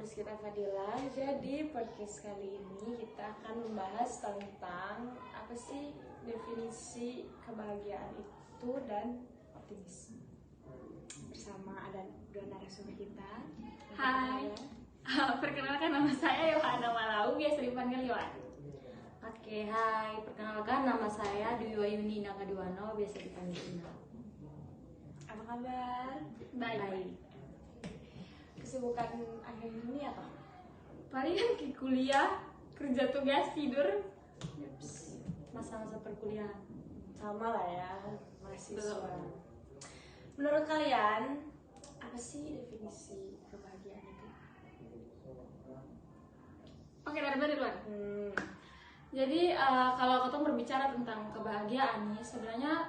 Rizkyta Fadila. Jadi podcast kali ini kita akan membahas tentang apa sih definisi kebahagiaan itu dan optimisme. Bersama ada dua narasumber kita. Hai, perkenalkan nama saya Yohana Malau, biasa dipanggil Yohan. Oke, hai, perkenalkan nama saya Dwi Wayuni Nakadiwano, biasa dipanggil Ina. Apa kabar? Baik. Kesibukan akhir ini apa? Palingan ke kuliah, kerja tugas, tidur. Yups. Masa-masa perkuliahan. Sama lah ya, mahasiswa. Menurut kalian, apa sih definisi kebahagiaan itu? Oke, dari luar. Jadi kalau kita berbicara tentang kebahagiaan nih, sebenarnya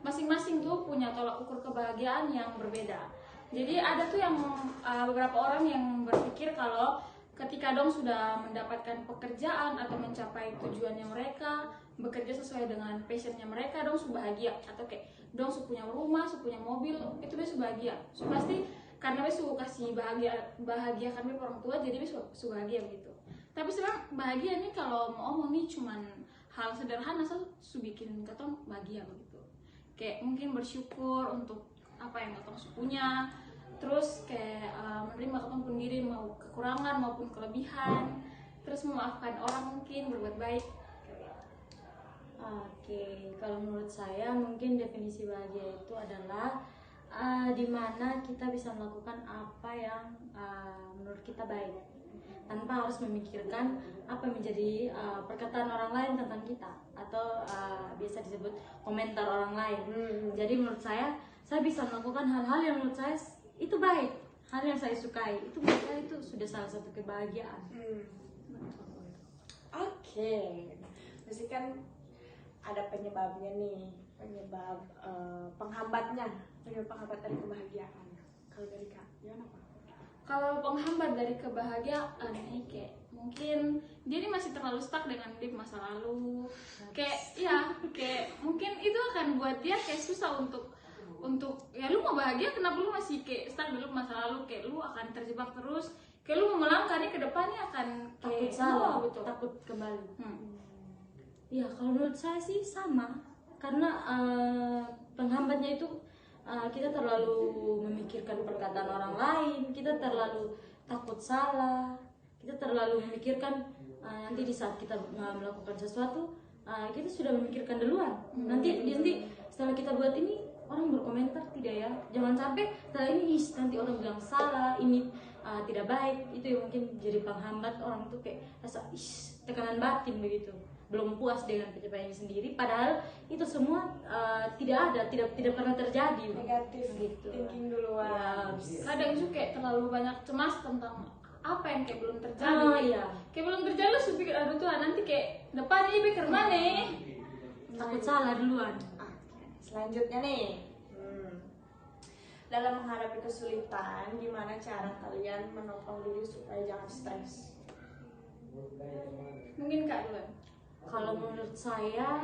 masing-masing tuh punya tolak ukur kebahagiaan yang berbeda. Jadi ada tuh yang beberapa orang yang berpikir kalau ketika dong sudah mendapatkan pekerjaan atau mencapai tujuannya mereka, bekerja sesuai dengan passionnya mereka, dong sudah bahagia. Atau kayak dong sudah punya rumah, sudah punya mobil, itu dia sudah bahagia. So, pasti karena dia sudah kasih bahagia kami orang tua, jadi dia sudah bahagia begitu. Tapi sebenarnya bahagia nih kalau mau ngomong nih cuman hal sederhana su bikin ketong bahagia begitu. Kayak mungkin bersyukur untuk apa yang ketong punya, terus kayak menerima ketong pun diri mau kekurangan maupun kelebihan, terus memaafkan orang mungkin berbuat baik. Oke, kalau menurut saya mungkin definisi bahagia itu adalah dimana kita bisa melakukan apa yang menurut kita baik, tanpa harus memikirkan apa yang menjadi perkataan orang lain tentang kita atau biasa disebut komentar orang lain. Jadi menurut saya bisa melakukan hal-hal yang menurut saya itu baik, hal yang saya sukai, itu menurut saya itu sudah salah satu kebahagiaan. Oke, mesti kan ada penyebabnya nih, penyebab penghambat dari kebahagiaan. Kalau dari Kak, gimana Pak? Kalau penghambat dari kebahagiaan nih kayak mungkin dia ini masih terlalu stuck dengan di masa lalu. Kayak mungkin itu akan buat dia kayak susah untuk ya lu mau bahagia, kenapa lu masih kayak stuck dulu masa lalu, kayak lu akan terjebak terus, kayak lu mau melangkah nih ke depannya akan Takut kayak salah, gitu. takut kembali. Ya kalau menurut saya sih sama, karena penghambatnya itu kita terlalu memikirkan perkataan orang lain, kita terlalu takut salah, kita terlalu memikirkan nanti di saat kita melakukan sesuatu kita sudah memikirkan duluan. Nanti setelah kita buat ini orang berkomentar tidak ya, jangan sampai setelah ini nanti orang bilang salah, ini tidak baik. Itu yang mungkin jadi penghambat orang tuh kayak rasa tekanan batin begitu, belum puas dengan pencapaiannya sendiri, padahal itu semua tidak pernah terjadi. Negatif gitu. thinking duluan. Kadang juga kayak terlalu banyak cemas tentang apa yang kayak belum terjadi. Kayak belum terjadi lu sudah pikir aduh Tuhan nanti kayak depan ini pikir mana Takut salah duluan. Selanjutnya nih, dalam menghadapi kesulitan, gimana cara kalian menopang diri supaya jangan stres? Mungkin Kak duluan. Kalau menurut saya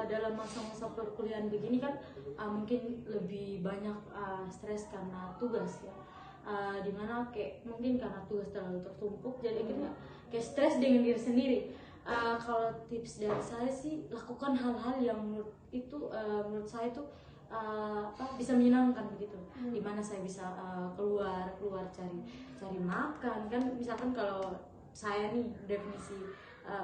dalam masa-masa perkuliahan begini kan mungkin lebih banyak stres karena tugas ya, dimana kayak mungkin karena tugas terlalu tertumpuk jadi akhirnya kayak stres dengan diri sendiri. Kalau tips dari saya sih lakukan hal-hal yang menurut saya itu bisa menyenangkan begitu, dimana saya bisa keluar cari makan kan. Misalkan kalau saya nih definisi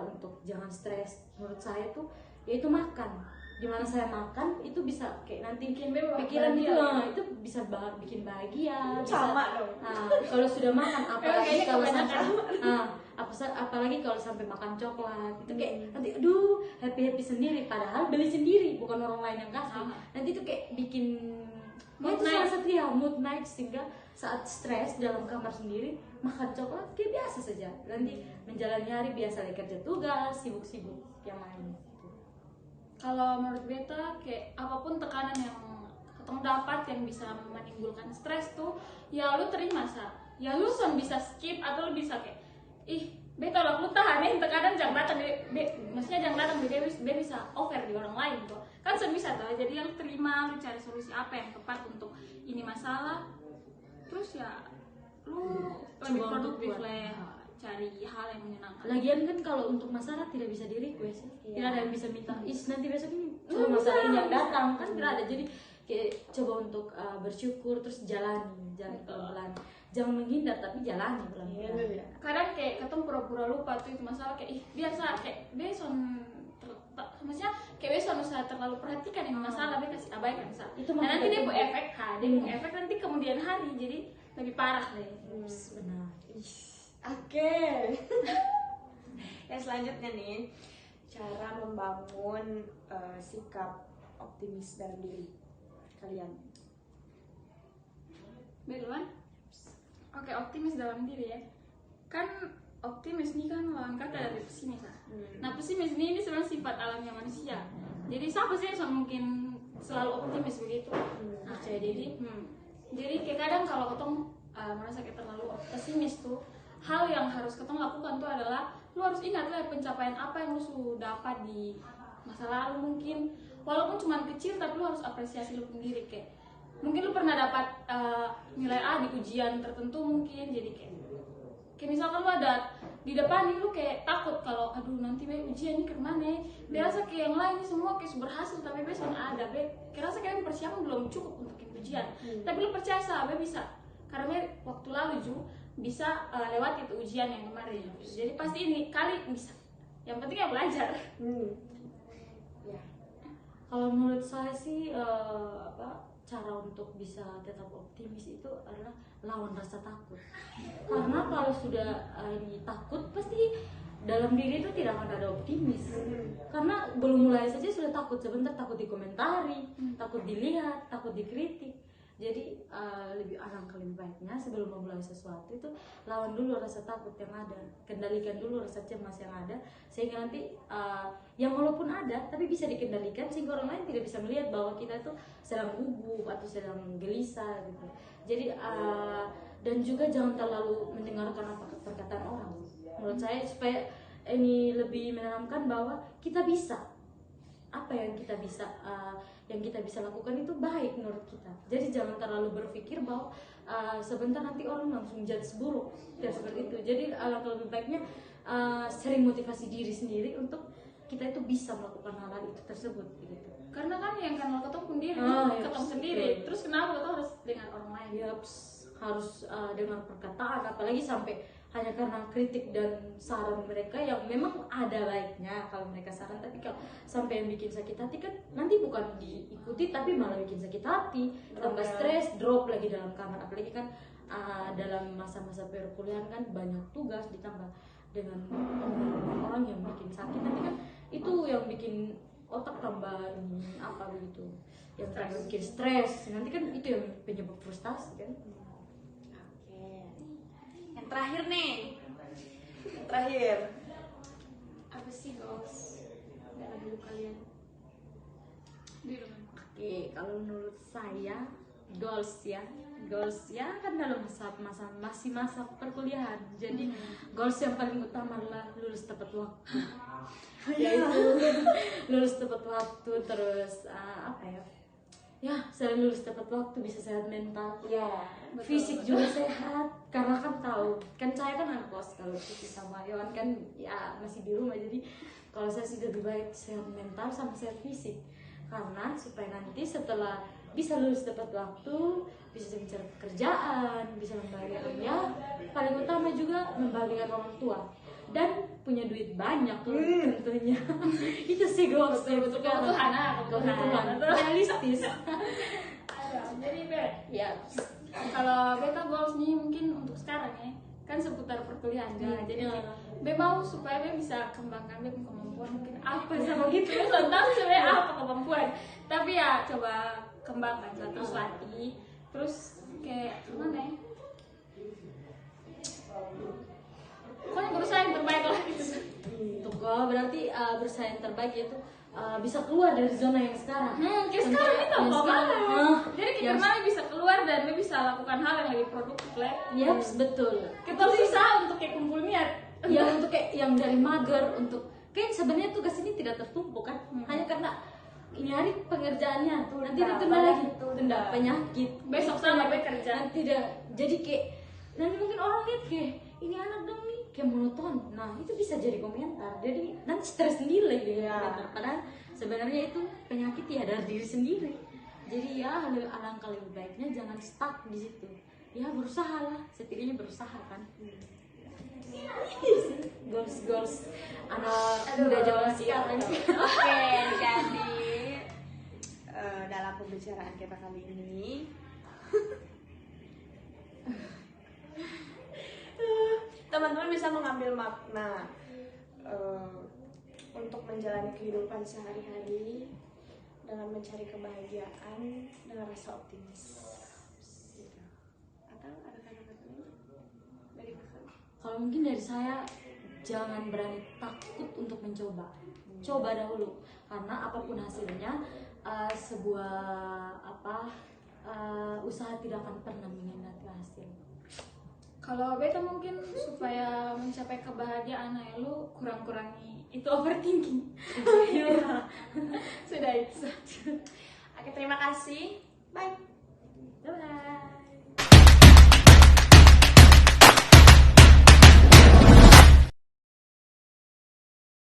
untuk jangan stres menurut saya tuh yaitu makan, dimana saya makan itu bisa kayak nanti pikiran itu bisa bikin bahagia, Sama dong. kalau sudah makan apalagi kalau sampai makan coklat itu kayak nanti aduh happy sendiri, padahal beli sendiri bukan orang lain yang kasih. Nanti itu kayak bikin salah satu ya mood night, sehingga saat stres dalam kamar sendiri makan coklat kayak biasa saja, nanti menjalani hari biasa lagi kerja tugas, sibuk-sibuk yang lain. Kalau menurut beta kayak apapun tekanan yang ketemu dapat yang bisa menimbulkan stres tuh ya lu terima ya lu bisa skip atau lu bisa kayak beta lu tahan nih tekanan jangan datang maksudnya jangan datang dia bisa over di orang lain tuh kan bisa tuh. Jadi yang terima, lu cari solusi apa yang tepat untuk ini masalah, terus ya lu lebih Coba untuk produktif buat. lah ya, cari hal yang menyenangkan. Lagian kan kalau untuk masalah tidak bisa di request, Iya. tidak ada yang bisa minta nanti besok ini coba masalah ini yang datang kan tidak ada. Jadi kayak coba untuk bersyukur terus jalani pelan-pelan, jangan menghindar tapi jalani pelan-pelan. Iya. Kadang kayak ketemu pura-pura lupa tuh itu masalah, kayak ih biasa kayak beson maksudnya kayak beson usah terlalu perhatikan yang masalah, dia kasih abaikan misalnya. Itu Nah nanti dia maksudnya. efek, dia efek nanti kemudian hari jadi lebih parah deh. Benar. Oke. Yang selanjutnya nih, cara membangun sikap optimis dalam diri kalian. Duluan. Oke, optimis dalam diri ya. Kan optimis nih kan lawan kata dari pesimis lah. Nah pesimis ini sebenarnya sifat alamnya manusia. Jadi siapa sih yang mungkin selalu optimis begitu? Nah jadi kayak kadang kalau ketemu merasa kayak terlalu pesimis tuh, hal yang harus ketemu lakukan tuh adalah lu harus ingat lah pencapaian apa yang lu sudah dapat di masa lalu mungkin, walaupun cuma kecil tapi lu harus apresiasi lu sendiri. Kayak mungkin lu pernah dapat nilai A di ujian tertentu mungkin, jadi kayak misalkan lu ada di depan nih lu kayak takut kalau aduh nanti ujian ini kemana ya, biasa kayak yang lain ini semua kayak berhasil tapi besok ada kerasa kayak persiapan belum cukup untuk ujian, tapi lu percaya sahabat bisa, karena waktu lalu juga bisa lewat itu ujian yang kemarin, jadi pasti ini kali bisa, yang penting ya belajar. Ya. Kalau menurut saya sih cara untuk bisa tetap optimis itu adalah lawan rasa takut. Karena kalau sudah ini takut pasti dalam diri itu tidak akan ada optimis. Karena belum mulai saja sudah takut, sebentar takut dikomentari, takut dilihat, takut dikritik. Jadi alangkah lebih baiknya sebelum memulai sesuatu itu lawan dulu rasa takut yang ada, kendalikan dulu rasa cemas yang ada, sehingga nanti yang walaupun ada tapi bisa dikendalikan sehingga orang lain tidak bisa melihat bahwa kita itu sedang gugup atau sedang gelisah gitu. Jadi dan juga jangan terlalu mendengarkan apa perkataan orang. Menurut saya supaya ini lebih menanamkan bahwa kita bisa, apa yang kita bisa lakukan itu baik menurut kita. Jadi jangan terlalu berpikir bahwa sebentar nanti orang langsung judge buruk dan seperti itu. Jadi alangkah lebih baiknya sering motivasi diri sendiri untuk kita itu bisa melakukan hal-hal itu tersebut gitu. Karena kan yang kan lo ketemu sendiri, ketemu sendiri. Terus kenapa kita harus dengar orang lain? Harus dengar perkataan, apalagi sampai hanya karena kritik dan saran mereka yang memang ada baiknya kalau mereka saran, tapi kalau sampai yang bikin sakit hati kan nanti bukan diikuti tapi malah bikin sakit hati, tambah stres, drop lagi dalam kamar. Apalagi kan dalam masa-masa perkuliahan kan banyak tugas ditambah dengan orang yang bikin sakit, nanti kan itu yang bikin otak tambah ini apa begitu, yang bikin stres, nanti kan itu yang penyebab frustasi kan. Yang terakhir nih, Apa sih goals dalam dulu kalian? Oke, kalau menurut saya goals ya kan dalam masih masa perkuliahan. Jadi goals yang paling utama adalah lulus tepat waktu. Yaitu lulus tepat waktu, terus selain lulus tepat waktu bisa sehat mental, fisik juga sehat. Karena kan tahu kan saya kan anak kos, kalau Kiki sama Yohan kan ya masih di rumah, jadi kalau saya sih lebih baik sehat mental sama sehat fisik, karena supaya nanti setelah bisa lulus tepat waktu bisa mencari pekerjaan, bisa membahagiakan, ya paling utama juga membahagiakan orang tua dan punya duit banyak tentunya. Itu sih goals Kebutuhan realistis. Jadi Ya, kalau beta goals nih mungkin untuk sekarang ya kan seputar perkuliahan kan. Jadi be mau supaya be bisa kembangkan be kemampuan, mungkin apa sama gitu be tentang sebenarnya apa kemampuan, tapi ya coba kembangkan terus latih, terus kayak gimana ya, pokoknya berusaha yang terbaik lah gitu. untuk berarti berusaha yang terbaik itu bisa keluar dari zona yang sekarang. Kayak sekarang itu yang apa sekarang, banget. Jadi kita gimana bisa keluar dan lu bisa lakukan hal yang lebih produktif lah. betul. Kita berusaha untuk kayak kumpul niat. Ya untuk kayak yang dari mager, untuk kayak sebenarnya tugas ini tidak tertumpuk kan, hanya karena ini hari pengerjaannya nanti ditunda lagi, tunda penyakit Besok sama be kerja. nanti tidak, jadi kayak nanti mungkin orang lihat kayak ini anak dong nih kayak monoton, nah itu bisa jadi komentar, jadi nanti stres sendiri lagi dengan komentar, padahal sebenarnya itu penyakit ya dari diri sendiri. Jadi ya alangkah lebih baiknya jangan stuck di situ, ya berusaha lah, setidaknya berusaha kan. Goals anak muda zaman sekarang. Oke, jadi dalam pembicaraan kita kali ini teman-teman bisa mengambil makna untuk menjalani kehidupan sehari-hari dengan mencari kebahagiaan dengan rasa optimis. Gitu. Atau ada kata-kata lain dari kakak? Kalau mungkin dari saya, jangan berani takut untuk mencoba. Coba dahulu, karena apapun hasilnya, sebuah usaha tidak akan pernah mengkhianati hasil. Kalau beta mungkin supaya mencapai kebahagiaan ya lu kurang-kurangi itu overthinking. Sudah itu. Oke, terima kasih. Bye.